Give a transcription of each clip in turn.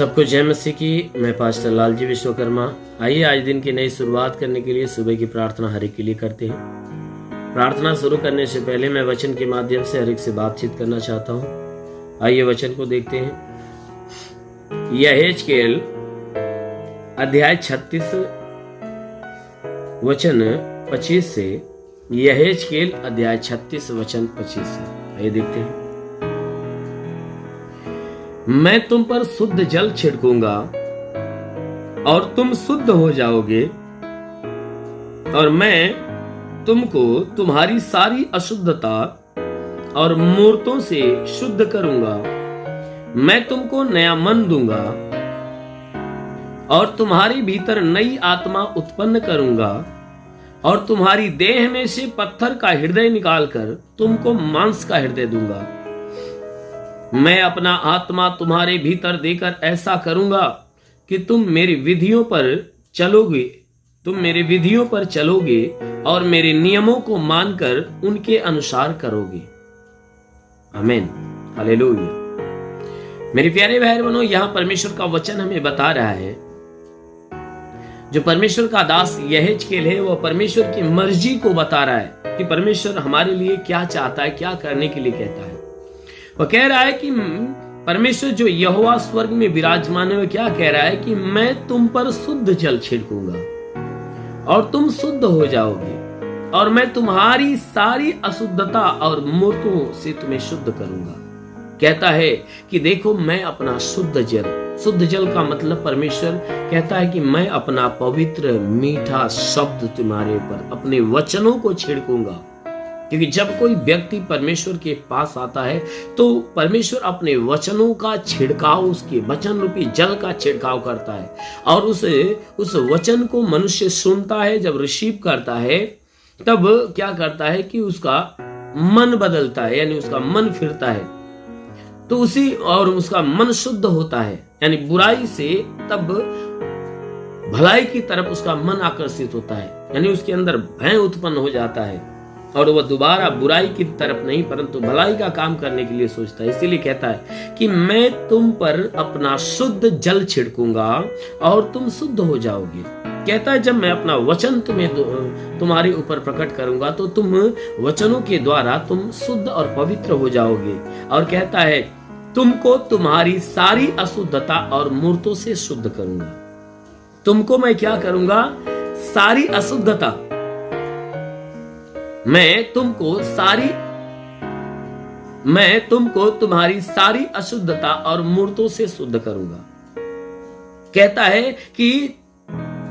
सबको जय मसीह की। मैं पास्टर लालजी विश्वकर्मा। आइए आज दिन की नई शुरुआत करने के लिए सुबह की प्रार्थना हर एक के लिए करते हैं। प्रार्थना शुरू करने से पहले मैं वचन के माध्यम से हर एक से बातचीत करना चाहता हूँ। आइए वचन को देखते हैं। यहेजकेल अध्याय 36 वचन 25 से। यहेजकेल अध्याय 36 वचन 25 से। आइए देखते हैं। मैं तुम पर शुद्ध जल छिड़कूंगा और तुम शुद्ध हो जाओगे, और मैं तुमको तुम्हारी सारी अशुद्धता और मूर्तों से शुद्ध करूंगा। मैं तुमको नया मन दूंगा और तुम्हारे भीतर नई आत्मा उत्पन्न करूंगा, और तुम्हारी देह में से पत्थर का हृदय निकालकर तुमको मांस का हृदय दूंगा। मैं अपना आत्मा तुम्हारे भीतर देकर ऐसा करूंगा कि तुम मेरी विधियों पर चलोगे, और मेरे नियमों को मानकर उनके अनुसार करोगे। आमीन, हालेलुया। मेरे प्यारे भाई बहनों, यहां परमेश्वर का वचन हमें बता रहा है, जो परमेश्वर का दास यहेजकेल है, वो परमेश्वर की मर्जी को बता रहा है कि परमेश्वर हमारे लिए क्या चाहता है, क्या करने के लिए कहता है। वो कह रहा है कि परमेश्वर जो यहोवा स्वर्ग में विराजमान है, वो क्या कह रहा है कि मैं तुम पर शुद्ध जल छिड़कूंगा और तुम शुद्ध हो जाओगे, और मैं तुम्हारी सारी अशुद्धता और मूर्तों से तुम्हें शुद्ध करूंगा। कहता है कि देखो, मैं अपना शुद्ध जल का मतलब परमेश्वर कहता है कि मैं अपना पवित्र मीठा शब्द तुम्हारे ऊपर, अपने वचनों को छिड़कूंगा। क्योंकि जब कोई व्यक्ति परमेश्वर के पास आता है तो परमेश्वर अपने वचनों का छिड़काव, उसके वचन रूपी जल का छिड़काव करता है, और उस वचन को मनुष्य सुनता है। जब रिसीव करता है तब क्या करता है कि उसका मन बदलता है, यानी उसका मन फिरता है, तो उसका मन शुद्ध होता है, यानी बुराई से तब भलाई की तरफ उसका मन आकर्षित होता है, यानी उसके अंदर भय उत्पन्न हो जाता है, और वह दोबारा बुराई की तरफ नहीं परंतु भलाई का काम करने के लिए सोचता है। इसीलिए कहता है कि मैं तुम पर अपना शुद्ध जल छिड़कूंगा और तुम शुद्ध हो जाओगे। कहता है जब मैं अपना वचन तुम्हारे ऊपर प्रकट करूंगा तो तुम वचनों के द्वारा तुम शुद्ध और पवित्र हो जाओगे। और कहता है तुमको तुम्हारी सारी अशुद्धता और मूर्तों से शुद्ध करूंगा। तुमको मैं क्या करूंगा? सारी अशुद्धता, मैं तुमको तुम्हारी सारी अशुद्धता और मूर्तों से शुद्ध करूंगा। कहता है कि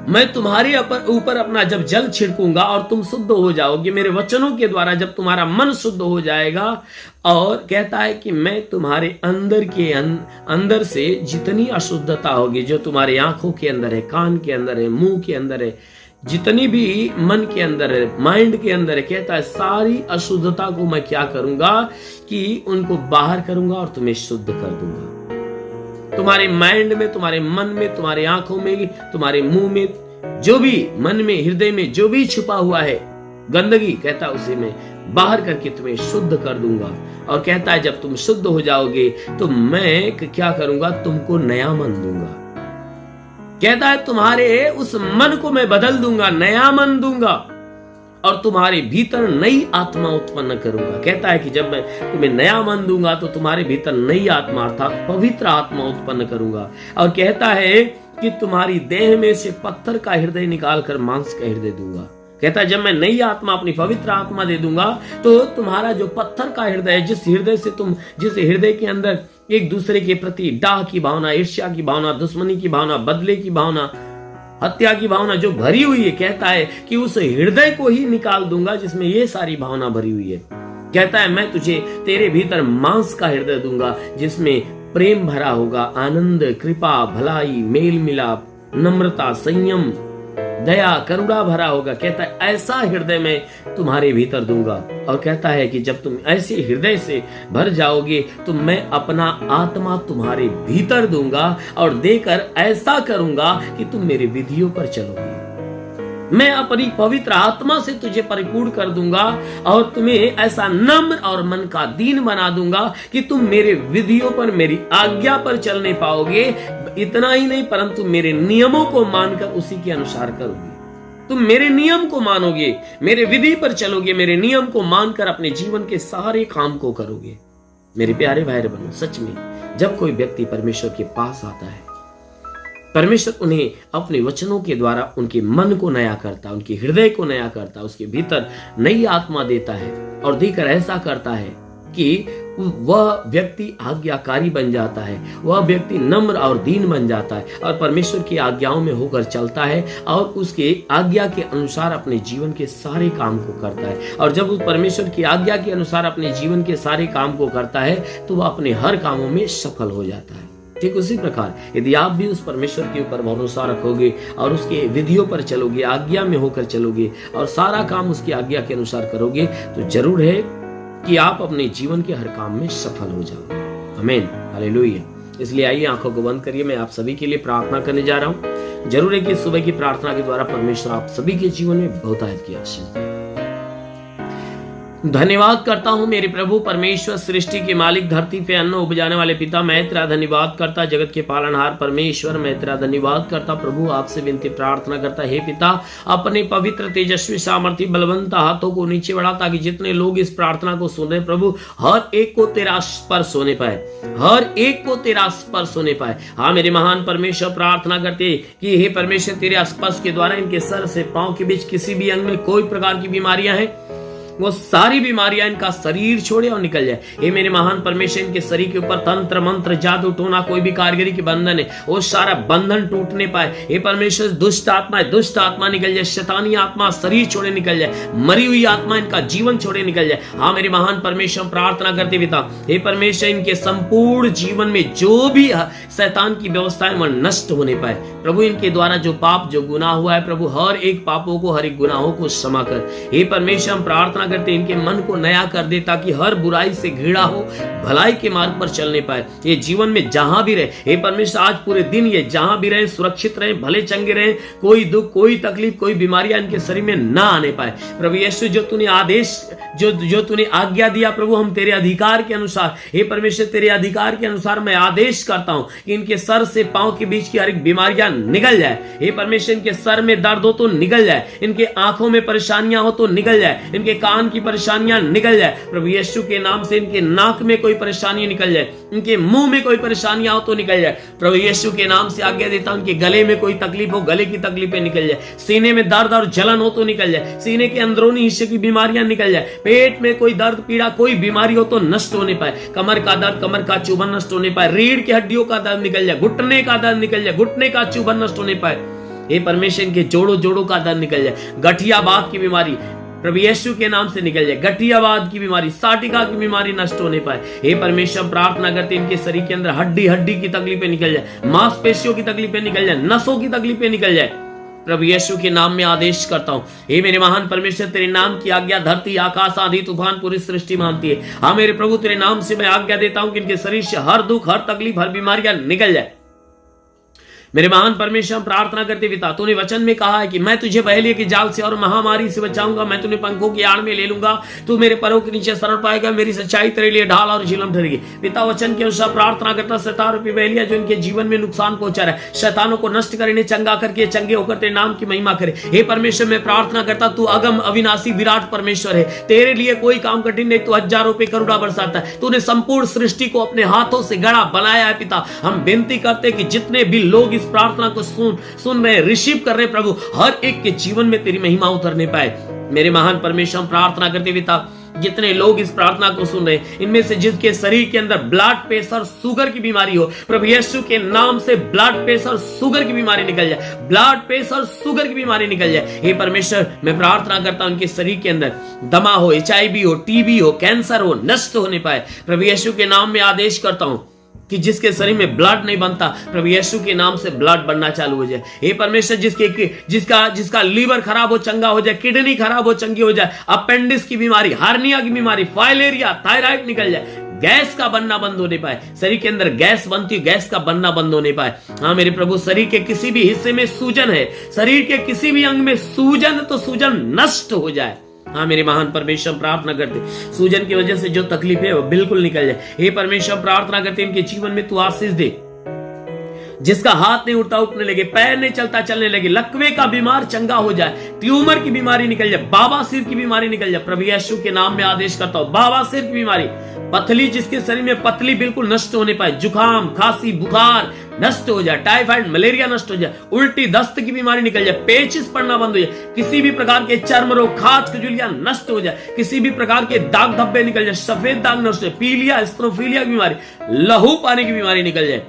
मैं तुम्हारे ऊपर अपना जब जल छिड़कूंगा और तुम शुद्ध हो जाओगे मेरे वचनों के द्वारा, जब तुम्हारा मन शुद्ध हो जाएगा। और कहता है कि मैं तुम्हारे अंदर से जितनी अशुद्धता होगी, जो तुम्हारे आंखों के अंदर है, कान के अंदर है, मुंह के अंदर है, जितनी भी मन के अंदर है, माइंड के अंदर है, कहता है सारी अशुद्धता को मैं क्या करूंगा कि उनको बाहर करूंगा और तुम्हें शुद्ध कर दूंगा। तुम्हारे माइंड में, तुम्हारे मन में, तुम्हारे आंखों में, तुम्हारे मुंह में, जो भी मन में, हृदय में जो भी छुपा हुआ है गंदगी, कहता है उसे मैं बाहर करके तुम्हें शुद्ध कर दूंगा। और कहता है जब तुम शुद्ध हो जाओगे तो मैं क्या करूंगा? तुमको नया मन दूंगा। कहता है तुम्हारे उस मन को मैं बदल दूंगा, नया मन दूंगा, और तुम्हारे भीतर नई आत्मा उत्पन्न करूंगा। कहता है कि जब मैं तुम्हें नया मन दूंगा तो तुम्हारे भीतर नई आत्मा अर्थात पवित्र आत्मा उत्पन्न करूंगा। और कहता है कि तुम्हारी देह में से पत्थर का हृदय निकालकर मांस का हृदय दूंगा। कहता है जब मैं नई आत्मा, अपनी पवित्र आत्मा दे दूंगा तो तुम्हारा जो पत्थर का हृदय है, जिस हृदय के अंदर एक दूसरे के प्रति डाह की भावना, ईर्ष्या की भावना, दुश्मनी की भावना, बदले की भावना, हत्या की भावना जो भरी हुई है, कहता है कि उस हृदय को ही निकाल दूंगा जिसमें ये सारी भावना भरी हुई है। कहता है मैं तुझे तेरे भीतर मांस का हृदय दूंगा, जिसमें प्रेम भरा होगा, आनंद, कृपा, भलाई, मेल मिलाप, नम्रता, संयम, दया, करुणा भरा होगा। कहता है ऐसा हृदय मैं तुम्हारे भीतर दूंगा। और कहता है कि जब तुम ऐसे हृदय से भर जाओगे तो मैं अपना आत्मा तुम्हारे भीतर दूंगा और देकर ऐसा करूंगा कि तुम मेरे विधियों पर चलोगे। मैं अपनी पवित्र आत्मा से तुझे परिपूर्ण कर दूंगा और तुम्हें ऐसा नम्र और मन का दीन बना दूंगा कि तुम मेरे विधियों पर, मेरी आज्ञा पर चलने पाओगे। इतना ही नहीं, परंतु मेरे नियमों को मानकर उसी के अनुसार करोगे। तुम मेरे नियम को मानोगे, मेरे विधि पर चलोगे, मेरे नियम को मानकर अपने जीवन के सारे काम को करोगे। मेरे प्यारे भाई बहनों, सच में जब कोई व्यक्ति परमेश्वर के पास आता है, परमेश्वर उन्हें अपने वचनों के द्वारा उनके मन को नया करता, उनके हृदय को नया करता, उसके भीतर नई आत्मा देता है और देकर ऐसा करता है कि वह व्यक्ति आज्ञाकारी बन जाता है, वह व्यक्ति नम्र और दीन बन जाता है और परमेश्वर की आज्ञाओं में होकर चलता है और उसके आज्ञा के अनुसार अपने जीवन के सारे काम को करता है। और जब उस परमेश्वर की आज्ञा के अनुसार अपने जीवन के सारे काम को करता है तो वह अपने हर कामों में सफल हो जाता है। ठीक उसी प्रकार यदि आप भी उस परमेश्वर के ऊपर भरोसा रखोगे और उसके विधियों पर चलोगे, आज्ञा में होकर चलोगे और सारा काम उसकी आज्ञा के अनुसार करोगे, तो जरूर है कि आप अपने जीवन के हर काम में सफल हो जाओगे। आमीन, हालेलुया। इसलिए आइए आंखों को बंद करिए, मैं आप सभी के लिए प्रार्थना करने जा रहा हूं। जरूर है कि सुबह की प्रार्थना के द्वारा परमेश्वर आप सभी के जीवन में बहुतायत की आशीष दे। धन्यवाद करता हूं मेरे प्रभु परमेश्वर, सृष्टि के मालिक, धरती पे अन्न उपजाने वाले पिता, मैं तेरा धन्यवाद करता। जगत के पालनहार परमेश्वर, मैं तेरा धन्यवाद करता। प्रभु आपसे विनती प्रार्थना करता, हे पिता अपने पवित्र तेजस्वी सामर्थ्य बलवंत हाथों को नीचे बढ़ा ताकि जितने लोग इस प्रार्थना को सुन रहे प्रभु, हर एक को तेरा स्पर्श होने पाए, हर एक को तेरा स्पर्श होने पाए। हाँ मेरे महान परमेश्वर, प्रार्थना करते कि हे परमेश्वर तेरे स्पर्श के द्वारा इनके सर से पांव के बीच किसी भी अंग में कोई प्रकार की बीमारियां हैं, वो सारी बीमारियां इनका शरीर छोड़े और निकल जाए। ये मेरे महान परमेश्वर, इनके शरीर के ऊपर तंत्र मंत्र जादू टोना कोई भी कारीगरी के बंधन है वो सारा बंधन टूटने पाए। हे परमेश्वर, दुष्ट आत्मा निकल जाए, शैतानी आत्मा शरीर छोड़े निकल जाए, मरी हुई आत्मा इनका जीवन छोड़े निकल जाए। हाँ मेरे महान परमेश्वर, प्रार्थना करते पिता, हे परमेश्वर इनके संपूर्ण जीवन में जो भी शैतान की व्यवस्था है वह नष्ट होने पाए। प्रभु इनके द्वारा जो पाप जो गुनाह हुआ है प्रभु, हर एक पापों को, हर एक गुनाहों को क्षमा कर। हे परमेश्वर, हम प्रार्थना करते इनके मन को नया कर दे ताकि हर बुराई से घृणा हो, भलाई के मार्ग पर चलने पाए। ये जीवन में जहां भी रहे, हे परमेश्वर आज पूरे दिन ये जहां भी रहे सुरक्षित रहे, भले चंगे रहे, कोई दुख, कोई तकलीफ, कोई बीमारियां इनके शरीर में ना आने पाए। प्रभु यीशु, जो तूने आदेश, जो तूने आज्ञा दिया प्रभु, हम तेरे अधिकार के अनुसार, हे परमेश्वर तेरे अधिकार के अनुसार मैं आदेश करता हूं कि इनके सर से पांव के बीच की हर एक बीमारियां निकल जाए। हे परमेश्वर, इनके सर में दर्द हो तो निकल जाए, इनके आंखों में परेशानियां हो तो निकल जाए, इनके कान की परेशानियां निकल जाए। प्रभु यीशु के नाम से इनके नाक में कोई परेशानी निकल जाए, इनके मुंह में कोई परेशानियां हो तो निकल जाए। प्रभु यीशु के नाम से आज्ञा देता हूं, इनके गले में कोई तकलीफ हो, गले की तकलीफें निकल जाए, सीने में दर्द और जलन हो तो निकल जाए, सीने के अंदरूनी हिस्से की बीमारियां निकल जाए, पेट में कोई दर्द पीड़ा कोई बीमारी हो तो नष्ट होने पाए, कमर का दर्द, कमर का चुभन नष्ट होने पाए, रीढ़ की हड्डियों का दर्द निकल जाए, घुटने का दर्द निकल जाए, घुटने का चुभन नष्ट होने पाए। हे परमेश्वर, इनके जोड़ों का दर्द निकल जाए, गठियावात की बीमारी प्रभु यीशु के नाम से निकल जाए, गठियावाद की बीमारी, साटिका की बीमारी नष्ट होने पाए। हे परमेश्वर, प्रार्थना करते इनके शरीर के अंदर हड्डी की तकलीफें निकल जाए, मांसपेशियों की तकलीफें निकल जाए, नसों की तकलीफें निकल जाए। प्रभु यीशु के नाम में आदेश करता हूं, हे मेरे महान परमेश्वर, तेरे नाम की आज्ञा धरती आकाश आदि तूफान पूरी सृष्टि मानती है। हाँ मेरे प्रभु, तेरे नाम से मैं आज्ञा देता हूं कि इनके शरीर से हर दुख, हर तकलीफ, हर बीमारियां निकल जाए। मेरे महान परमेश्वर, प्रार्थना करते पिता, तूने वचन में कहा है कि मैं तुझे बहेलिये के जाल से और महामारी से बचाऊंगा, मैं तुझे पंखों की आड़ में ले लूंगा, तू मेरे पैरों के नीचे शरण पाएगा, मेरी सच्चाई तेरे लिए ढाल और झिलम ठहरेगी। पिता वचन के अनुसार प्रार्थना करता, शैतान रूपी बहेलिया जो इनके जीवन में नुकसान पहुंचा रहा है, शैतानों को नष्ट कर, इन्हें चंगा करके चंगे होकर तेरे नाम की महिमा करे। हे परमेश्वर, मैं प्रार्थना करता, तू अगम अविनाशी विराट परमेश्वर है, तेरे लिए कोई काम कठिन नहीं, तू हजारों पे करुणा बरसाता है, तूने संपूर्ण सृष्टि को अपने हाथों से गढ़ा बनाया है। पिता हम विनती करते कि जितने भी लोग इस प्रार्थना को सुन रहे, रिसीव कर रहे प्रभु, हर एक के जीवन में तेरी महिमा उतरने पाए। मेरे महान परमेश्वर, प्रार्थना करते पिता, जितने लोग इस प्रार्थना को सुन रहे, इनमें से जिसके शरीर के अंदर ब्लड प्रेशर, शुगर की बीमारी हो, प्रभु यीशु के नाम से ब्लड प्रेशर, शुगर की बीमारी निकल जाए, ब्लड प्रेशर, शुगर की बीमारी निकल जाए। हे परमेश्वर, मैं प्रार्थना करता हूं उनके शरीर के अंदर दमा हो, HIV हो, TB हो, कैंसर हो, नष्ट होने पाए। प्रभु यीशु के नाम में आदेश करता हूं कि जिसके शरीर में ब्लड नहीं बनता, प्रभु यीशु के नाम से ब्लड बनना चालू हो जाए। हे परमेश्वर, जिसका लीवर खराब हो चंगा हो जाए, किडनी खराब हो चंगी हो जाए, अपेंडिक्स की बीमारी, हार्निया की बीमारी, फाइलेरिया, थायराइड निकल जाए, गैस का बनना बंद होने पाए। शरीर के अंदर गैस बनती है, गैस का बनना बंद होने पाए। हाँ मेरे प्रभु, शरीर के किसी भी हिस्से में सूजन है, शरीर के किसी भी अंग में सूजन, तो सूजन नष्ट हो जाए। हाँ मेरे महान परमेश्वर, प्रार्थना करते सूजन की वजह से जो तकलीफ है वो बिल्कुल निकल जाए। हे परमेश्वर, प्रार्थना करते इनके जीवन में तू आशीष दे। जिसका हाथ नहीं उठता उठने लगे, पैर नहीं चलता चलने लगे, लकवे का बीमार चंगा हो जाए, ट्यूमर की बीमारी निकल जाए, बाबासीर की बीमारी निकल जाए। प्रभु यीशु के नाम में आदेश करता हूं, बाबासीर की बीमारी, पथली जिसके शरीर में पतली बिल्कुल नष्ट होने पाए, जुकाम, खांसी, बुखार नष्ट हो जाए, टाइफाइड, मलेरिया नष्ट हो जाए, उल्टी दस्त की बीमारी निकल जाए, पेचिस पड़ना बंद हो जाए, किसी भी प्रकार के चर्म रोग, खाज खुजलियां नष्ट हो जाए, किसी भी प्रकार के दाग धब्बे निकल जाए, सफेद दाग नष्ट हो जाए, पीलिया, स्ट्रोफीलिया की बीमारी, लहू पाने की बीमारी निकल जाए।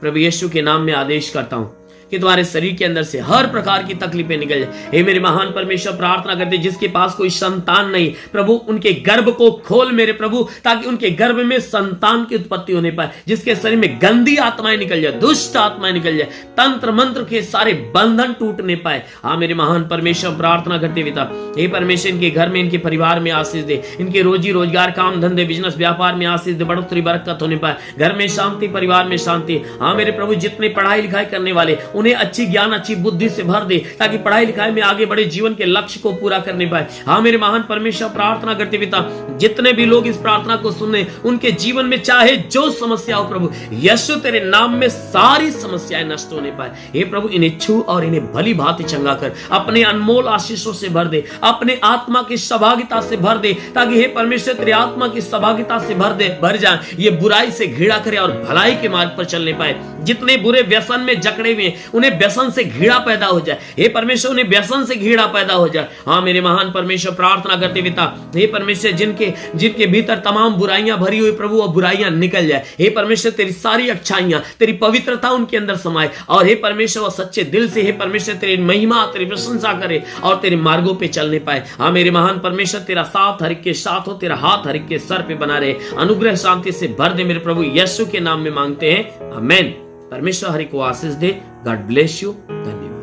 प्रभु यीशु के नाम में आदेश करता हूं कि तुम्हारे शरीर के अंदर से हर प्रकार की तकलीफें निकल जाए। हे मेरे महान परमेश्वर, प्रार्थना करते जिसके पास कोई संतान नहीं, प्रभु उनके गर्भ को खोल मेरे प्रभु, ताकि उनके गर्भ में संतान की उत्पत्ति होने पाए। जिसके शरीर में गंदी आत्माएं निकल जाए, दुष्ट आत्माएं निकल जाए, तंत्र मंत्र के सारे बंधन टूटने पाए। हाँ मेरे महान परमेश्वर, प्रार्थना करते पिता, हे परमेश्वर, इनके घर में, इनके परिवार में आशीष दे, इनके रोजी रोजगार, काम धंधे, बिजनेस, व्यापार में आशीष दे, बढ़ोतरी बरकत होने पाए, घर में शांति, परिवार में शांति। हाँ मेरे प्रभु, जितने पढ़ाई लिखाई करने वाले उन्हें अच्छी ज्ञान, अच्छी बुद्धि से भर दे, ताकि पढ़ाई लिखाई में आगे बढ़े, जीवन के लक्ष्य को पूरा करने पाए। हाँ मेरे महान परमेश्वर, प्रार्थना करते पिता, जितने भी लोग इस प्रार्थना को सुने, उनके जीवन में चाहे जो समस्या हो प्रभु यीशु, तेरे नाम में सारी समस्याएं नष्ट होने पाए। हे प्रभु, इन्हें छू और इन्हें भली भांति चंगा कर, अपने अनमोल आशीषों से भर दे, अपने आत्मा की सहभागिता से भर दे, ताकि हे परमेश्वर, तेरी आत्मा की सहभागिता से भर जाए, ये बुराई से घृणा करे और भलाई के मार्ग पर चलने पाए। जितने बुरे व्यसन में जकड़े हुए हैं, उन्हें व्यसन से घृणा पैदा हो जाए। हे परमेश्वर, उन्हें व्यसन से घृणा पैदा हो जाए। हाँ मेरे महान परमेश्वर, प्रार्थना करते पिता, हे परमेश्वर, जिनके भीतर तमाम बुराइयां भरी हुई प्रभु, वो बुराइयां निकल जाए। हे परमेश्वर, तेरी सारी अच्छाइयां, तेरी पवित्रता उनके अंदर समाए, और हे परमेश्वर, वो सच्चे दिल से हे परमेश्वर तेरी महिमा, तेरी प्रशंसा करे और तेरे मार्गों पे चलने पाए। हाँ मेरे महान परमेश्वर, तेरा साथ हर एक के साथ हो, तेरा हाथ हर एक के सर पे बना रहे, अनुग्रह शांति से भर दे मेरे प्रभु यीशु के नाम में मांगते हैं, आमीन। परमेश्वर हरि को आशीष दे। God bless you. धन्यवाद।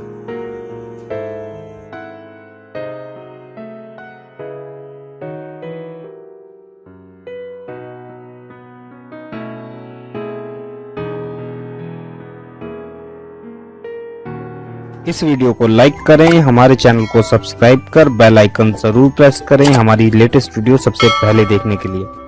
इस वीडियो को लाइक करें, हमारे चैनल को सब्सक्राइब कर बेल आइकन जरूर प्रेस करें हमारी लेटेस्ट वीडियो सबसे पहले देखने के लिए।